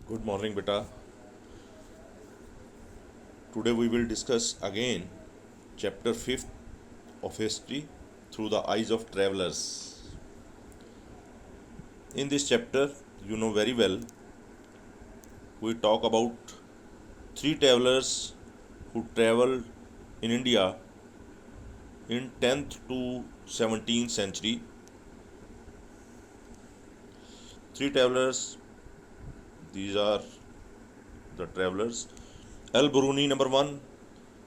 Good morning, beta. Today we will discuss again chapter 5th of history through the eyes of travelers. In this chapter, you know very well, we talk about three travelers who traveled in India in 10th to 17th century. Three travelers, these are the travelers. Al-Biruni number 1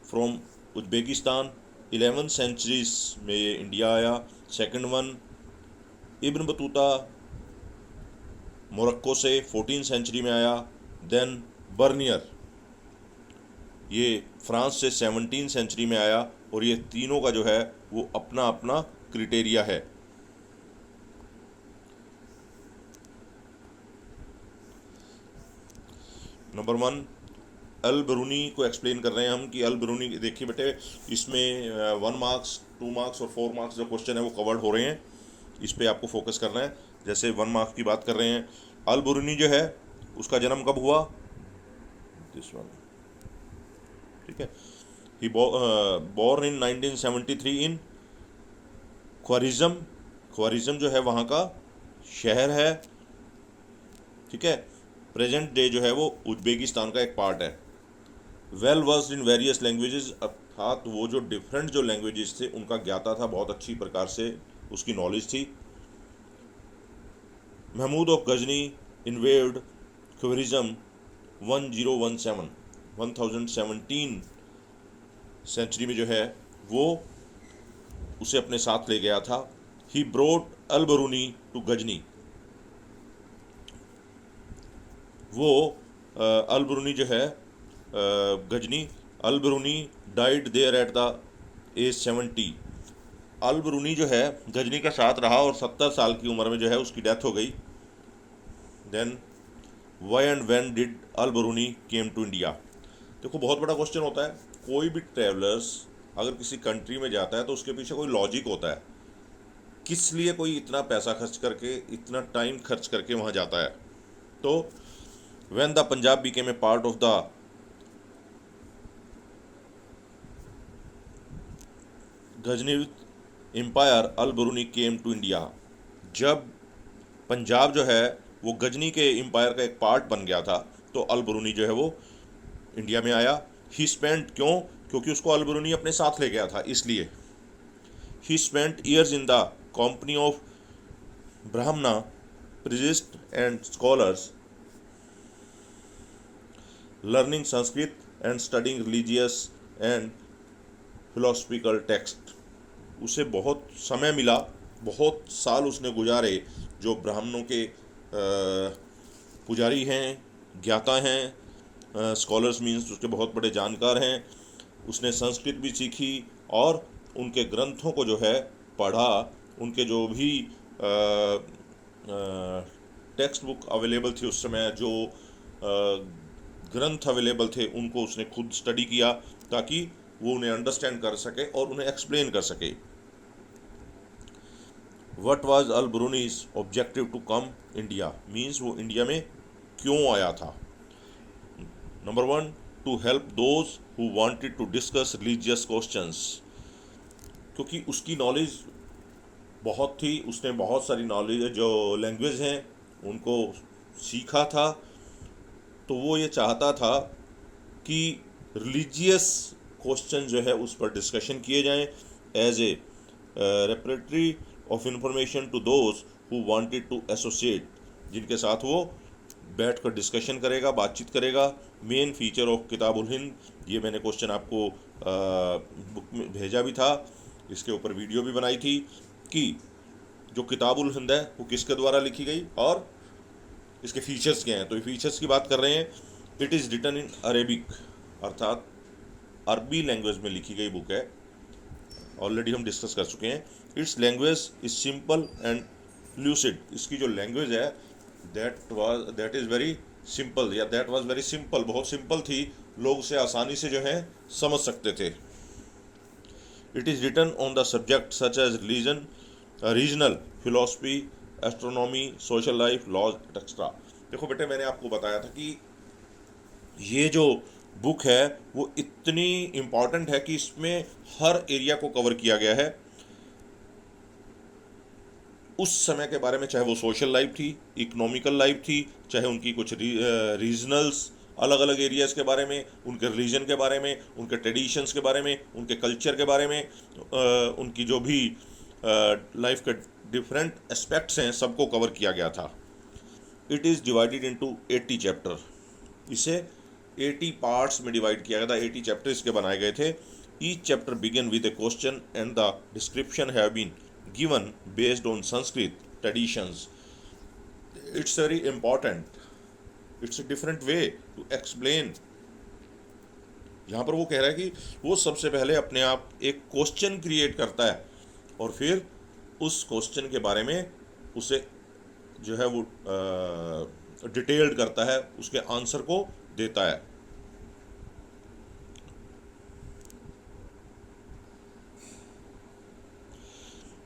from Uzbekistan, 11th centuries में ये India आया. Second one Ibn Battuta Morocco से 14th century में आया. Then Bernier, ये France से 17th century में आया. और ये तीनों का जो है वो अपना अपना क्रिटेरिया है. नंबर 1 अल बरूनी को एक्सप्लेन कर रहे हैं हम कि अल बरूनी, देखिए बेटे, इसमें 1 मार्क्स 2 मार्क्स और 4 मार्क्स जो क्वेश्चन है वो कवर्ड हो रहे हैं. इस पे आपको फोकस करना है. जैसे 1 मार्क्स की बात कर रहे हैं, अल बरूनी जो है उसका जन्म कब हुआ? दिस वन, ठीक है. ही बोर्न इन 1973 इन ख्वारिज़म. ख्वारिज़म जो है वहाँ का शहर है, ठीक है. प्रेजेंट डे जो है वो उज्बेकिस्तान का एक पार्ट है. Well versed in various languages, अर्थात वो जो डिफरेंट जो लैंग्वेजेस थे उनका ज्ञाता था, बहुत अच्छी प्रकार से उसकी नॉलेज थी. Mahmud of Ghazni invade Khwarazm 1017 1017 century में जो है वो उसे अपने साथ ले गया था. He brought al Biruni to Ghazni. वो अल बरूनी जो है Ghazni, al Biruni died there at the age 70. Al Biruni जो है गजनी का साथ रहा और 70 साल की उम्र में जो है उसकी डेथ हो गई. Then why and when did Al Biruni came to India. देखो, बहुत बड़ा क्वेश्चन होता है. कोई भी ट्रेवलर्स अगर किसी कंट्री में जाता है तो उसके पीछे कोई लॉजिक होता है, किस लिए कोई इतना पैसा खर्च करके, इतना टाइम खर्च करके वहाँ जाता है. तो when the Punjab became a part of the Ghaznavid Empire, Al-Biruni came to India. जब पंजाब जो है वो गजनी के एम्पायर का एक पार्ट बन गया था तो अल-बरूनी जो है वो इंडिया में आया. ही स्पेंट, क्यों? क्योंकि उसको अल-बरूनी अपने साथ ले गया था, इसलिए. He spent years in the company of Brahmana priest and scholars learning Sanskrit and studying religious and philosophical text. उसे बहुत समय मिला, बहुत साल उसने गुजारे जो ब्राह्मणों के पुजारी हैं, ज्ञाता हैं, स्कॉलर्स मीन्स उसके बहुत बड़े जानकार हैं. उसने संस्कृत भी सीखी और उनके ग्रंथों को जो है पढ़ा. उनके जो भी टेक्स्ट बुक अवेलेबल थी उस समय, जो ग्रंथ अवेलेबल थे, उनको उसने खुद स्टडी किया ताकि वो उन्हें अंडरस्टैंड कर सके और उन्हें एक्सप्लेन कर सके. What was al Biruni's objective to come India, means वो इंडिया में क्यों आया था. Number 1, to help those who wanted to discuss religious questions. क्योंकि उसकी नॉलेज बहुत थी, उसने बहुत सारी नॉलेज, जो लैंग्वेज हैं उनको सीखा था. तो वो ये चाहता था कि रिलीजियस क्वेश्चन जो है उस पर डिस्कशन किए जाएं as a repertory of information to those who wanted to associate, जिनके साथ वो बैठ कर डिस्कशन करेगा, बातचीत करेगा. Main feature of Kitabul Hind, ये मैंने क्वेश्चन आपको बुक में भेजा भी था, इसके ऊपर वीडियो भी बनाई थी कि जो किताबुल हिंद है वो किसके द्वारा लिखी गई और इसके फीचर्स क्या हैं. तो ये फीचर्स की बात कर रहे हैं. It is written in Arabic, अर्थात अरबी लैंग्वेज में लिखी गई बुक है. ऑलरेडी हम डिस्कस कर चुके हैं. It's language is simple and lucid. इसकी जो लैंग्वेज है दैट इज़ वेरी सिंपल, या दैट वाज वेरी सिंपल, बहुत सिंपल थी, लोग उसे आसानी से जो है समझ सकते थे. It is written on the subject such as religion, regional philosophy, astronomy, social life, laws etcetera. देखो बेटे, मैंने आपको बताया था कि ये जो बुक है वो इतनी इम्पॉर्टेंट है कि इसमें हर एरिया को कवर किया गया है उस समय के बारे में, चाहे वो सोशल लाइफ थी, इकोनॉमिकल लाइफ थी, चाहे उनकी कुछ रीजनल्स अलग अलग एरियाज़ के बारे में, उनके रिलीजन के बारे में, उनके ट्रेडिशंस के बारे में, उनके कल्चर के बारे में, उनकी जो भी लाइफ के डिफरेंट एस्पेक्ट्स हैं सबको कवर किया गया था। It is divided into 80 chapter. इसे 80 पार्ट्स में डिवाइड किया गया था, 80 चैप्टर इसके बनाए गए थे। Each chapter begin with a question and the description have been given based on Sanskrit traditions. It's very important. It's a different way to explain. यहाँ पर वो कह रहा है कि वो सबसे पहले अपने आप एक क्वेश्चन क्रिएट करता है और फिर उस क्वेश्चन के बारे में उसे जो है वो डिटेल्ड करता है, उसके आंसर को देता है।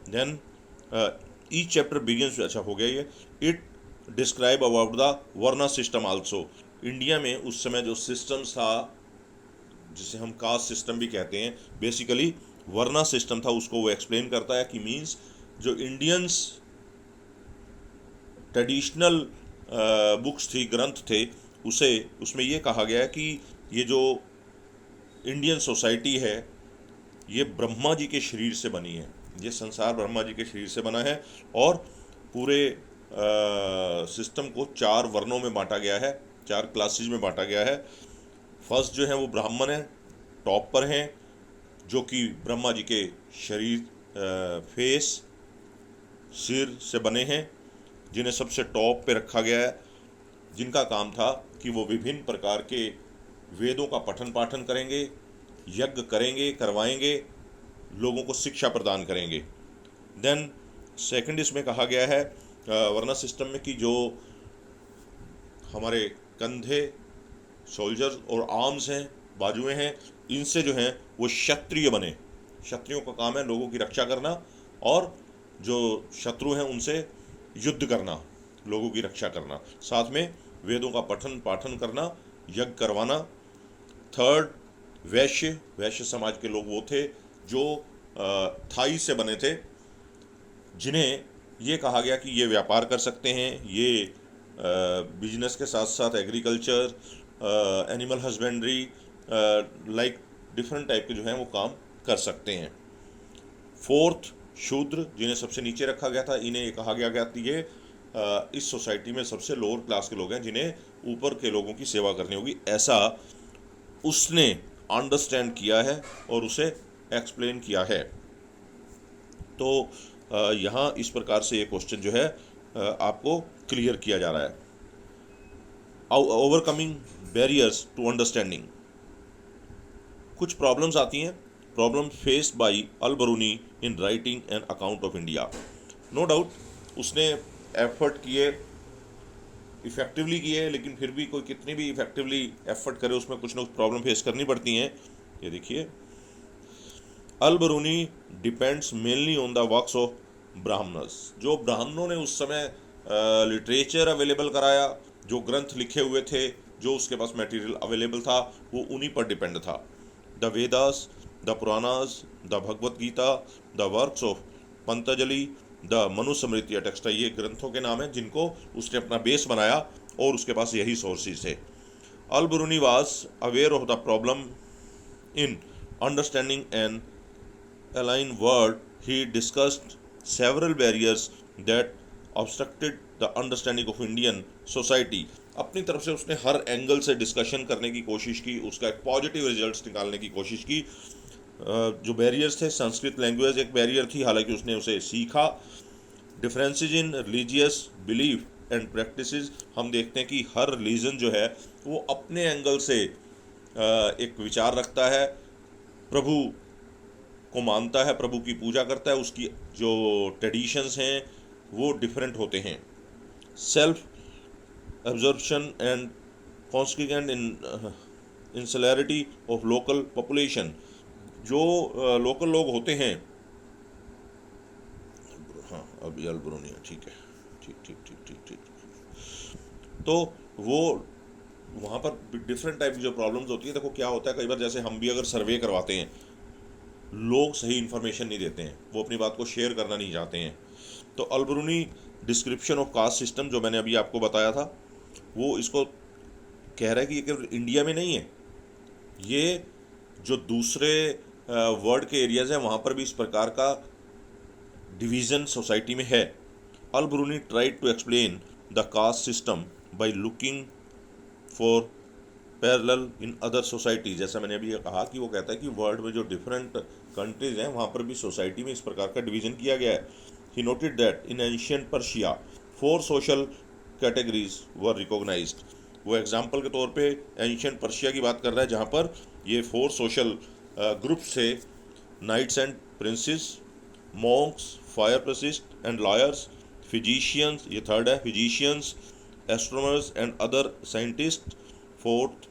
देन ईच चैप्टर बिगिंस, अच्छा हो गया ये, it describe about the varna system also. India में उस समय जो सिस्टम्स था, जिसे हम कास्ट सिस्टम भी कहते हैं, बेसिकली वर्ना सिस्टम था, उसको वो एक्सप्लेन करता है कि मीन्स जो इंडियंस ट्रेडिशनल बुक्स थी, ग्रंथ थे, उसमें ये कहा गया है कि ये जो इंडियन सोसाइटी है ये ब्रह्मा जी के शरीर से बनी है, ये संसार ब्रह्मा जी के शरीर से बना है और पूरे सिस्टम को 4 वर्णों में बांटा गया है, 4 क्लासेज में बांटा गया है। फर्स्ट जो है वो ब्राह्मण है, टॉप पर हैं, जो कि ब्रह्मा जी के शरीर, फेस, सिर से बने हैं, जिन्हें सबसे टॉप पे रखा गया है, जिनका काम था कि वो विभिन्न प्रकार के वेदों का पठन पाठन करेंगे, यज्ञ करेंगे, करवाएंगे, लोगों को शिक्षा प्रदान करेंगे। देन सेकंड इसमें कहा गया है वर्ना सिस्टम में कि जो हमारे कंधे, सोल्जर्स और आर्म्स हैं, बाजुएं हैं, इनसे जो हैं वो क्षत्रिय बने। क्षत्रियों का काम है लोगों की रक्षा करना और जो शत्रु हैं उनसे युद्ध करना, लोगों की रक्षा करना, साथ में वेदों का पठन पाठन करना, यज्ञ करवाना। थर्ड, वैश्य समाज के लोग वो थे जो थाई से बने थे, जिन्हें ये कहा गया कि ये व्यापार कर सकते हैं, ये बिजनेस के साथ साथ agriculture, animal husbandry, like different type के जो हैं वो काम कर सकते हैं। फोर्थ, शूद्र, जिन्हें सबसे नीचे रखा गया था, इन्हें कहा गया कि ये इस सोसाइटी में सबसे लोअर क्लास के लोग हैं, जिन्हें ऊपर के लोगों की सेवा करनी होगी, ऐसा उसने अंडरस्टैंड किया है और उसे एक्सप्लेन किया है। तो यहाँ इस प्रकार से ये क्वेश्चन जो है आपको क्लियर किया जा रहा है। ओवरकमिंग बैरियर्स टू अंडरस्टैंडिंग, कुछ प्रॉब्लम्स आती हैं, problem faced by Al Biruni in writing an account of India. No doubt उसने एफर्ट किए, इफ़ेक्टिवली किए, लेकिन फिर भी कोई कितनी भी इफ़ेक्टिवली एफर्ट करे उसमें कुछ ना कुछ प्रॉब्लम फेस करनी पड़ती हैं। ये देखिए, al Biruni depends mainly on the works of Brahmanas. जो ब्राह्मणों ने उस समय लिटरेचर अवेलेबल कराया, जो ग्रंथ लिखे हुए थे, जो उसके पास मटेरियल अवेलेबल था, वो उन्हीं पर डिपेंड था। The Vedas, the Puranas, the Bhagavad Gita, the works of Patanjali, the Manusmriti, text, ये ग्रंथों के नाम हैं जिनको उसने अपना बेस बनाया और उसके पास यही सोर्सेज थे। Al Biruni was aware of the problem in understanding and align word. He discussed several barriers that obstructed the understanding of Indian society. अपनी तरफ से उसने हर एंगल से डिस्कशन करने की कोशिश की, उसका एक पॉजिटिव रिजल्ट्स निकालने की कोशिश की। जो बैरियर्स थे, संस्कृत लैंग्वेज एक बैरियर थी, हालांकि उसने उसे सीखा। Differences in religious belief and practices, हम देखते हैं कि हर रिलीजन जो है वो अपने एंगल से एक विचार रखता है, प्रभु को मानता है, प्रभु की पूजा करता है, उसकी जो ट्रेडिशंस हैं वो डिफरेंट होते हैं। Self absorption and consequent insularity of local population, जो लोकल लोग होते हैं, हाँ अभी अल बरूनी है, ठीक है, ठीक ठीक ठीक ठीक ठीक तो वो वहाँ पर डिफरेंट टाइप की जो प्रॉब्लम्स होती है, देखो क्या होता है, कई बार जैसे हम भी अगर सर्वे करवाते हैं, लोग सही इन्फॉर्मेशन नहीं देते हैं, वो अपनी बात को शेयर करना नहीं चाहते हैं। तो Al-Biruni description of caste system जो मैंने अभी आपको बताया था, वो इसको कह रहा है कि ये केवल इंडिया में नहीं है, ये जो दूसरे वर्ल्ड के एरियाज हैं वहाँ पर भी इस प्रकार का डिवीज़न सोसाइटी में है। Al Biruni tried to explain the caste system by looking for parallel in other society. जैसा मैंने अभी ये कहा कि वो कहता है कि वर्ल्ड में जो डिफरेंट कंट्रीज हैं वहाँ पर भी सोसाइटी में इस प्रकार का डिवीज़न किया गया है। He noted that in ancient Persia 4 social categories were recognized. वो एग्जाम्पल के तौर पे एंशियंट पर्शिया की बात कर रहा है जहाँ पर ये 4 सोशल ग्रुप्स थे, knights and princes, monks, fire priests and lawyers, physicians, ये थर्ड है, physicians, astronomers and other scientist, fourth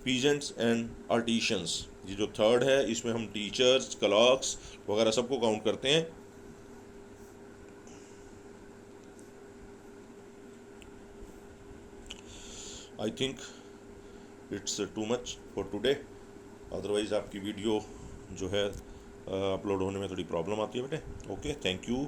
peasants and artisans. ये जो थर्ड है इसमें हम टीचर्स, क्लर्क्स वगैरह सबको काउंट करते हैं। I think it's too much for today, otherwise आपकी वीडियो जो है अपलोड होने में थोड़ी प्रॉब्लम आती है बेटे। Okay, thank you.